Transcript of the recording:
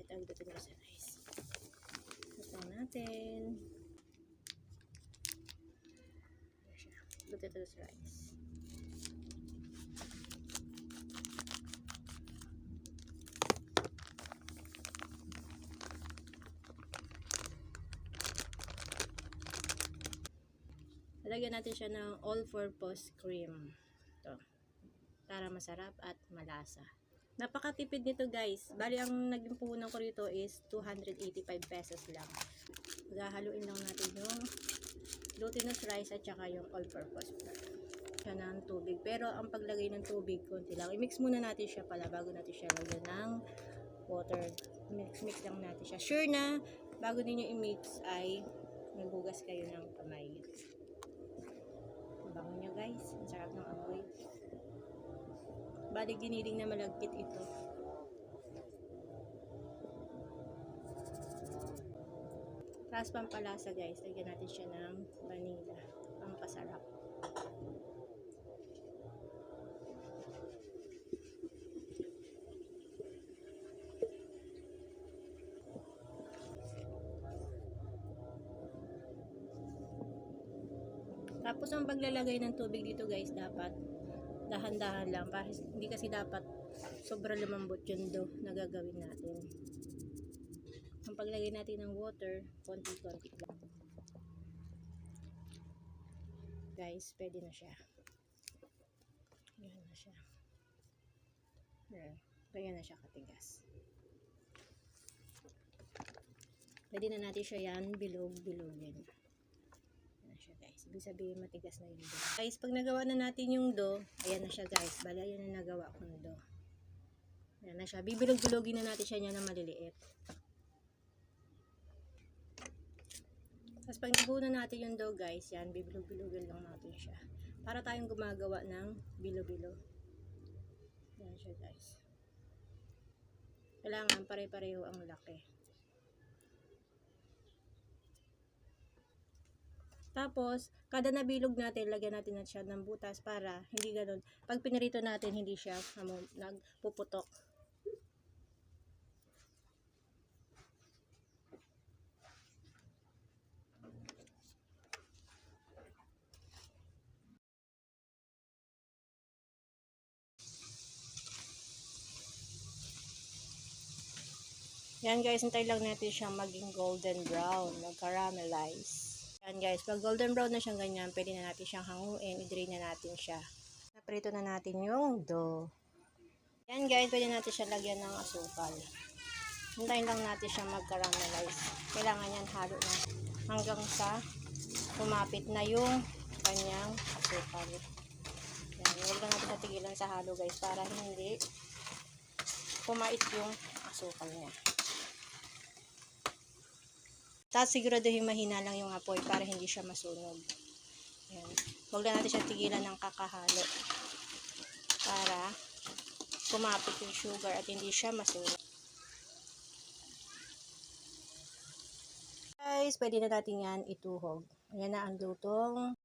tayo dito sa rice. Luto natin. Luto ito sa rice. Lagyan natin siya ng all-purpose cream. Ito. Para masarap at malasa. Napakatipid nito guys. Bali ang naging puhunan ko rito is 285 pesos lang. Haluin lang natin yung glutinous rice at saka yung all-purpose siya ng tubig. Pero ang paglagay ng tubig, konti lang. I-mix muna natin siya pala bago natin siya lagyan ng water. Mix lang natin siya. Sure na bago ninyo i-mix ay maghugas kayo ng kamay. Bango nyo guys. Ang sarap ng amoy. Bali giniling na malagkit ito. Tapos pampalasa guys, lagyan natin siya ng vanilla. Pampasarap. Tapos ang paglalagay ng tubig dito guys, dapat dahan-dahan lang. Para hindi kasi dapat sobra lumambot yung dough na gagawin natin. Ang paglagay natin ng water, konti-konti lang. Guys, pwede na siya. Ganyan na siya. Ganyan na siya katigas. Pwede na natin siya yan bilog-bilogin. Ibig sabihin matigas na yung dough. Guys, pag nagawa na natin yung dough, ayan na siya guys. Bali, ayan na nagawa kong dough. Ayan na siya. Bibilog-bilogin na natin siya niya na maliliit. Tapos pag nabuo na natin yung dough guys, yan, bibilog-bilogin lang natin siya. Para tayong gumagawa ng bilo-bilo. Ayan siya guys. Kailangan pare-pareho ang laki. Tapos, kada nabilog natin, lagyan natin na siya ng butas para hindi ganun. Pag pinirito natin, hindi siya nagpuputok. Yan guys, hintay lang natin siya maging golden brown, mag-caramelize. Yan guys, pag golden brown na siyang ganyan, pwede na natin siyang hanguin, i-drain na natin siya. Naprito na natin yung dough. Yan guys, pwede natin siya lagyan ng asukal. Hintayin lang natin siya mag-caramelize. Kailangan yan halo na hanggang sa kumapit na yung kanyang asukal. Yan, huwag lang natin natigilan sa halo guys para hindi pumait yung asukal niya. Tapos siguraduhin mahina lang yung apoy para hindi siya masunog. Yan. Huwag lang natin siya tigilan ng kakahalo para kumapit yung sugar at hindi siya masunog. Guys, pwede na natin yan ituhog. Ayan na ang lutong